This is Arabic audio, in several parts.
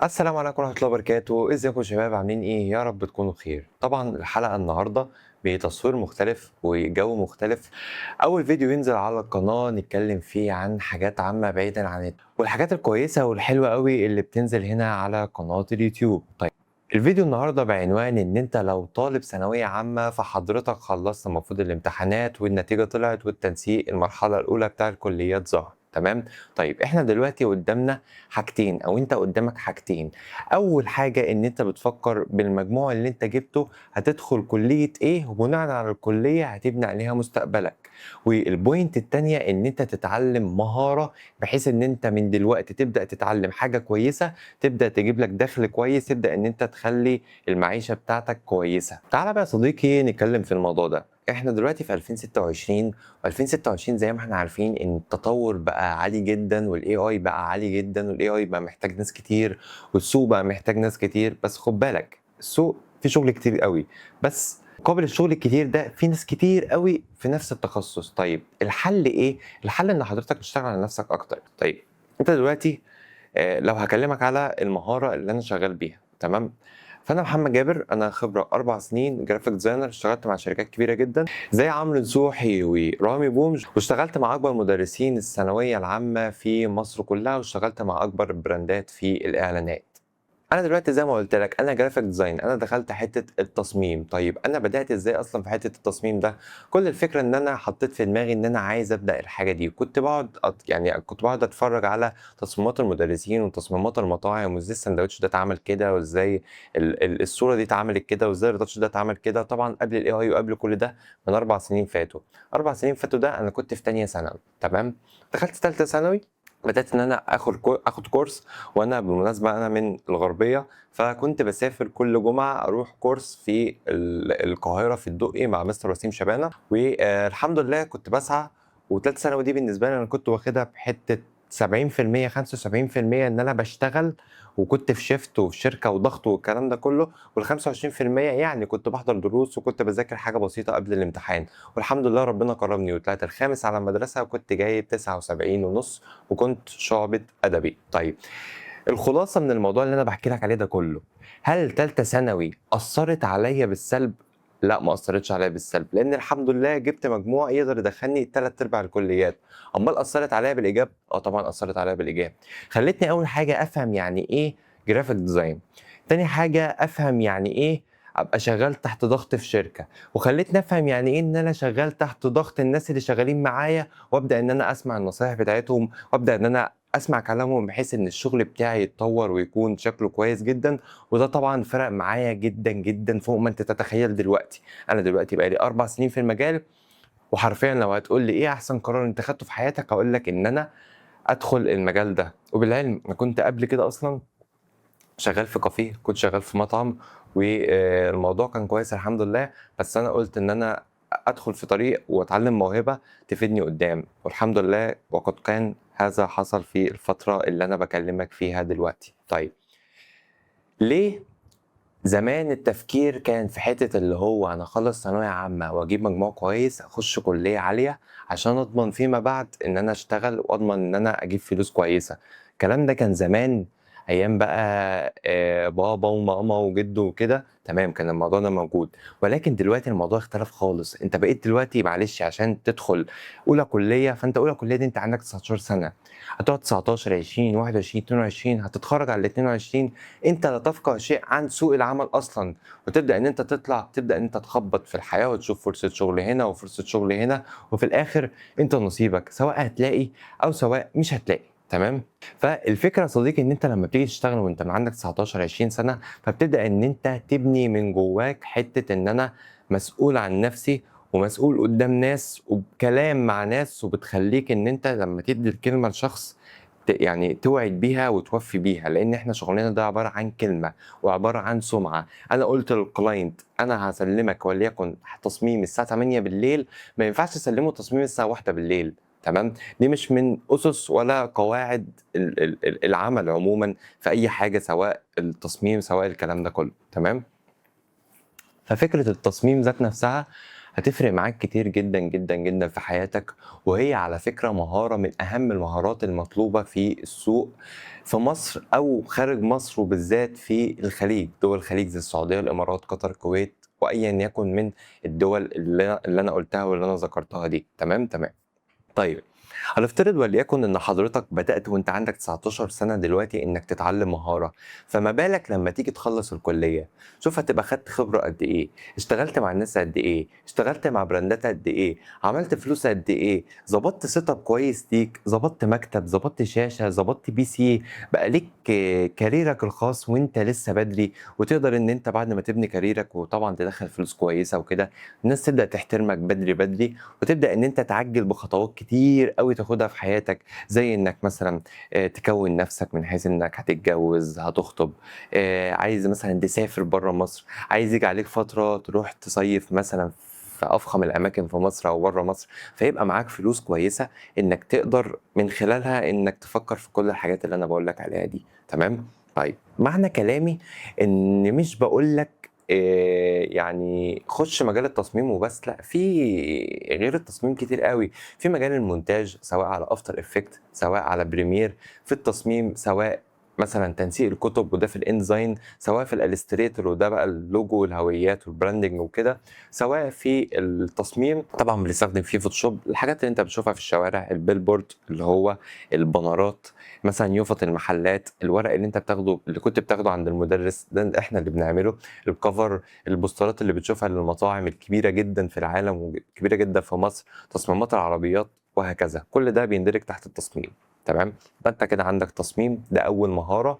السلام عليكم ورحمة الله وبركاته، ازيكم يا شباب عاملين ايه؟ يا رب تكونوا بخير. طبعا الحلقة النهاردة بتصوير مختلف وجو مختلف. أول فيديو ينزل على القناة نتكلم فيه عن حاجات عامة بعيدا عن والحاجات الكويسة والحلوة قوي اللي بتنزل هنا على قناة اليوتيوب. طيب الفيديو النهاردة بعنوان ان انت لو طالب ثانوية عامة فحضرتك خلصت المفروض الامتحانات والنتيجة طلعت والتنسيق المرحلة الأولى بتاع الكليات ظهر. تمام. طيب احنا دلوقتي قدامنا حاجتين او انت قدامك حاجتين. اول حاجة ان انت بتفكر بالمجموع اللي انت جبته هتدخل كلية ايه، وبناء على الكلية هتبني عليها مستقبلك. والبوينت التانية ان انت تتعلم مهارة بحيث ان انت من دلوقتي تبدأ تتعلم حاجة كويسة تبدأ تجيب لك دخل كويس، تبدأ ان انت تخلي المعيشة بتاعتك كويسة. تعال بقى يا صديقي نتكلم في الموضوع ده. احنا دلوقتي في 2026، و2026 زي ما احنا عارفين ان التطور بقى عالي جدا، والاي اي بقى عالي جدا، والاي اي بقى محتاج ناس كتير، والسوق بقى محتاج ناس كتير. بس خد بالك السوق فيه شغل كتير قوي، بس مقابل الشغل الكتير ده في ناس كتير قوي في نفس التخصص. طيب الحل ايه؟ الحل ان حضرتك تشتغل على نفسك اكتر. طيب انت دلوقتي لو هكلمك على المهارة اللي انا شغال بيها، تمام؟ فانا محمد جابر، انا خبره 4 سنين جرافيك ديزاينر، اشتغلت مع شركات كبيره جدا زي عمرو نصوحي ورامي بومج، واشتغلت مع اكبر مدرسين الثانويه العامه في مصر كلها، واشتغلت مع اكبر البراندات في الاعلانات. انا دلوقتي زي ما قلت لك انا جرافيك ديزاين، انا دخلت حته التصميم. طيب انا بدات ازاي اصلا في حته التصميم ده؟ كل الفكره ان انا حطيت في دماغي ان انا عايز ابدا الحاجه دي. كنت بقعد يعني كنت بقعد اتفرج على تصميمات المدرسين وتصميمات المطاعم، وازاي السندوتش ده اتعمل كده، وازاي الصوره دي اتعملت كده، وازاي الريتاتش ده اتعمل كده. طبعا قبل الاي اي وقبل كل ده من 4 سنين فاتوا. 4 سنين فاتوا ده انا كنت في تانية ثانوي، تمام. دخلت ثالثه ثانوي، بدات ان انا اخد كورس. وانا بالمناسبه انا من الغربيه، فكنت بسافر كل جمعة أروح كورس في القاهرة في الدقي مع مستر وسيم شبانة، والحمد لله كنت بسعى. وتالتة ثانوي دي بالنسبة لي أنا كنت واخدها بحتة 70% 75% إن أنا بشتغل، وكنت في شيفت وفي شركة وضغط والكلام ده كله. وال 25% يعني كنت بحضر دروس وكنت بذاكر حاجة بسيطة قبل الامتحان. والحمد لله ربنا كرمني وطلعت الخامس على المدرسة، وكنت جايب 79 ونص، وكنت شعبة أدبي. طيب الخلاصة من الموضوع اللي أنا باحكي لك عليه ده كله، هل تالتة ثانوي أثّرت عليَّ بالسلب؟ لأ، ما أثّرتش عليَّ بالسلب، لإن الحمد لله جِبت مجموع يقدر يدخّلني تلات أرباع الكليات. أمّال أثّرت عليَّ بالإيجاب؟ آه طبعًا أثّرت عليَّ بالإيجاب. خلّتني أول حاجة أفهم يعني إيه graphic design، تاني حاجة أفهم يعني إيه أبقى شغّال تحت ضغط في شركة، وخلّتني أفهم يعني إيه إن أنا شغّال تحت ضغط الناس اللي شغّالين معايا، وأبدأ إن أنا أسمع النصايح بتاعتهم، وأبدأ إن أنا أسمع كلامهم بحيث إن الشغل بتاعي يتطور ويكون شكله كويس جدًا. وده طبعًا فرق معايا جدًا، جدًا فوق ما أنت تتخيل دلوقتي. أنا دلوقتي بقى لي 4 سنين في المجال، وحرفيًا لو هتقول لي إيه أحسن قرار أنت خدته في حياتك، هاقول لك إن أنا أدخل المجال ده. وبالعلم أنا كنت قبل كده أصلًا شغال في كافيه، كنت شغال في مطعم، والموضوع كان كويس الحمد لله. بس أنا قُلت إن أنا أدخل في طريق وأتعلم موهبة تفيدني قدّام، والحمد لله وقد كان هذا حصل في الفترة اللي أنا باكلمك فيها دلوقتي. طيب ليه زمان التفكير كان في حتة اللي هو أنا أخلّص ثانوية عامة وأجيب مجموع كويس، أخش كلية عالية عشان أضمن فيما بعد إن أنا أشتغل وأضمن إن أنا أجيب فلوس كويسة. الكلام ده كان زمان أيام بقى بابا وماما وجدو وكده، تمام، كان الموضوع ده موجود. ولكن دلوقتي الموضوع اختلف خالص. أنت بقيت دلوقتي معلش عشان تدخل أولى كلية، فأنت أولى كلية دي أنت عندك 19 سنة، هتقعد 19، 20، 21، 22، هتتخرج على ال22. أنت لا تفقه شيء عن سوق العمل أصلًا، وتبدأ إن أنت تطلع، تبدأ إن أنت تخبّط في الحياة وتشوف فرصة شغل هنا وفرصة شغل هنا، وفي الآخر أنت ونصيبك، سواء هتلاقي أو سواء مش هتلاقي، تمام؟ فالفكرة يا صديقي إن أنت لمّا بتيجي تشتغل وأنت من عندك 19، 20 سنة، فبتبدأ إن أنت تبني من جواك حتة إن أنا مسؤول عن نفسي، ومسؤول قدّام ناس، وبكلام مع ناس، وبتخلّيك إن أنت لمّا تدّي الكلمة لشخص يعني توعد بيها وتوفي بيها، لان احنا شغلنا ده عباره عن كلمه وعباره عن سمعه. انا قلت للكلاينت انا هسلمك وليكن تصميم الساعه 8 بالليل، ما ينفعش تسلمه تصميم الساعه 1 بالليل، تمام؟ دي مش من اسس ولا قواعد العمل عموما في اي حاجه، سواء التصميم سواء الكلام ده كله، تمام؟ ففكره التصميم ذات نفسها هتفرق معاك كتير جدًا، جدًا، جدًا في حياتك، وهي على فكرة مهارة من أهم المهارات المطلوبة في السوق في مصر أو خارج مصر، وبالذات في الخليج، دول الخليج زي السعودية، الإمارات، قطر، الكويت، وأيًا يكن من الدول اللي أنا قُلتها واللي أنا ذكرتها دي، تمام، تمام. طيب هنفترض وليكن إن حضرتك بدأت وأنت عندك 19 سنة دلوقتي إنك تتعلم مهارة، فما بالك لما تيجي تخلص الكلية، شوف هتبقى خدت خبرة قد إيه، اشتغلت مع الناس قد إيه، اشتغلت مع براندات قد إيه، عملت فلوس قد إيه، ظبطت سيت اب كويس ليك، ظبطت مكتب، ظبطت شاشة، ظبطت بي سي، بقى ليك كاريرك الخاص وأنت لسه بدري، وتقدر إن أنت بعد ما تبني كاريرك وطبعا تدخل فلوس كويسة وكده، الناس تبدأ تحترمك بدري بدري، وتبدأ إن أنت تعجّل بخطوات كتير أوي تاخدها في حياتك، زي إنك مثلًا تكوّن نَفْسك من حيث إنك هتتجوّز، هتخطب، عايز مثلًا تسافر برّه مصر، عايز ييجي عليك فترة تروح تصيّف مثلًا في أفخم الأماكن في مصر أو برّه مصر، فيبقى معاك فلوس كويسة إنك تقدر من خلالها إنك تفكّر في كل الحاجات اللي أنا باقول لك عليها دي، تمام؟ طيب معنى كلامي إن مش باقول لك يعني خُش مجال التصميم وبس، لأ، في غير التصميم كتير أوي، في مجال المونتاج سواء على After Effects سواء على Premiere، في التصميم سواء مثلًا تنسيق الكُتب وده في الInDesign، سواء في الIllustrator وده بقى اللوجو والهويات والbranding وكده، سواء في التصميم طبعًا بنستخدم فيه Photoshop، الحاجات اللي أنت بتشوفها في الشوارع، الbillboard اللي هو البانرات، مثلًا يوفط المحلات، الورق اللي أنت بتاخده اللي كنت بتاخده عند المدرس، ده إحنا اللي بنعمله، الcover، البوسترات اللي بتشوفها للمطاعم الكبيرة جدًا في العالم وكبيرة جدًا في مصر، تصميمات العربيات وهكذا، كل ده بيندرج تحت التصميم، تمام؟ يبقى أنت كده عندك تصميم، ده أول مهارة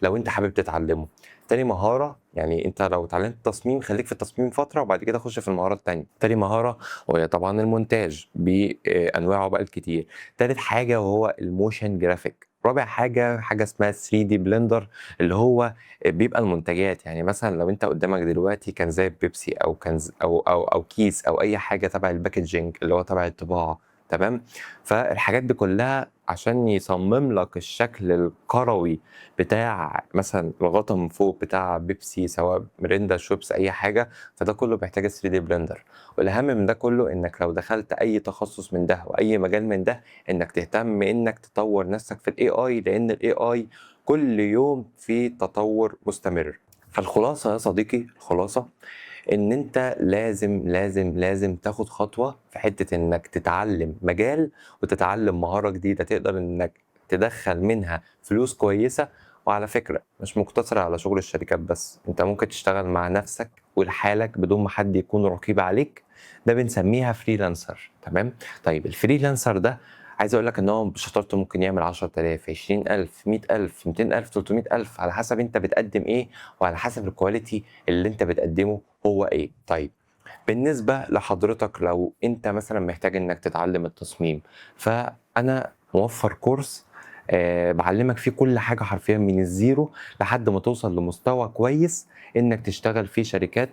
لو أنت حابب تتعلمه. تاني مهارة يعني أنت لو اتعلمت تصميم خليك في التصميم فترة وبعد كده خش في المهارة التانية. تاني مهارة وهي طبعًا المونتاج بأنواعه بقى الكتير. تالت حاجة وهو الmotion graphic. رابع حاجة، حاجة اسمها 3D blender اللي هو بيبقى المنتجات، يعني مثلًا لو أنت قدامك دلوقتي كان زي بيبسي أو كنز أو كيس أو أي حاجة تبع الpackaging اللي هو تبع الطباعة، تمام؟ فالحاجات دي كلها عشان يصمم لك الشكل الكروي بتاع مثلًا الغطا من فوق بتاع بيبسي سواء ميريندا، شوبس، أي حاجة، فده كله بيحتاج 3D blender، والأهم من ده كله إنك لو دخلت أي تخصص من ده وأي مجال من ده، إنك تهتم إنك تطور نفسك في الAI لأن الAI كل يوم في تطور مستمر. فالخلاصة يا صديقي، الخلاصة إن أنت لازم تاخد خطوة في حتة إنك تتعلم مجال وتتعلم مهارة جديدة تقدر إنك تدخّل منها فلوس كويسة، وعلى فكرة مش مقتصرة على شغل الشركات بس، أنت ممكن تشتغل مع نفسك ولحالك بدون ما حد يكون رقيب عليك، ده بنسميها freelancer، تمام؟ طيب الfreelancer ده عايز أقول لك إن هو بشطارته ممكن يعمل 10.000، 20.000، 100.000، 200.000، 300.000 على حسب أنت بتقدم إيه، وعلى حسب الquality اللي أنت بتقدمه هو إيه. طيب بالنسبة لحضرتك لو أنت مثلًا محتاج إنك تتعلم التصميم، فأنا موفّر كورس باعلّمك فيه كل حاجة حرفيًا من الزيرو لحد ما توصل لمستوى كويس إنك تشتغل في شركات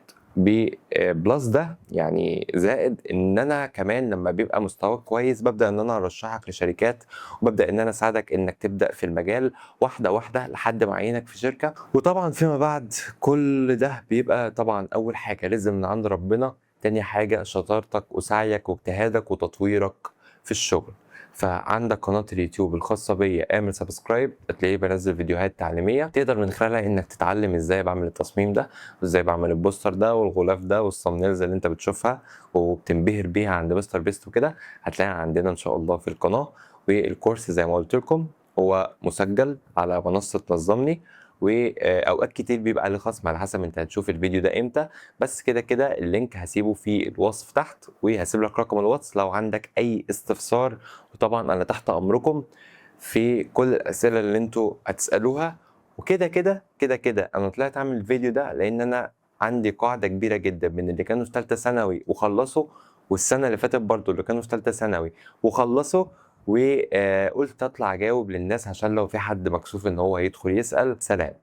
plus ده يعني زائد إن أنا كمان لمّا بيبقى مستواك كويس بابدأ إن أنا أرشّحك لشركات، وبابدأ إن أنا أساعدك إنك تبدأ في المجال واحدة واحدة لحد ما أعينك في شركة، وطبعًا فيما بعد كل ده بيبقى طبعًا أول حاجة رزق من عند ربنا، تاني حاجة شطارتك وسعيك واجتهادك وتطويرك في الشغل. فعندك قناة اليوتيوب الخاصة بيّا اعمل سبسكرايب هتلاقيني بانزّل فيديوهات تعليمية تقدر من خلالها إنك تتعلم إزاي باعمل التصميم ده، وإزاي باعمل البوستر ده والغلاف ده والthumbnails اللي أنت بتشوفها وبتنبهر بيها عند مستر بيست وكده، هتلاقيها عندنا إن شاء الله في القناة. والكورس زي ما قُلت لكم هو مسجّل على منصة نظّمني، وأوقات كتير بيبقى عليه خصم على حسب أنت هتشوف الفيديو ده إمتى، بس كده اللينك هاسيبه في الوصف تحت، وهاسيب لك رقم الواتس لو عندك أي استفسار، وطبعًا أنا تحت أمركم في كل الأسئلة اللي أنتم هتسألوها، وكده أنا طلعت أعمل الفيديو ده لإن أنا عندي قاعدة كبيرة جدًا من اللي كانوا في تالتة ثانوي وخلّصوا، والسنة اللي فاتت برضه اللي كانوا في تالتة ثانوي وخلّصوا، قُلت أطلع أجاوب للناس عشان لو في حد مكسوف إن هو يدخل يسأل. سلام.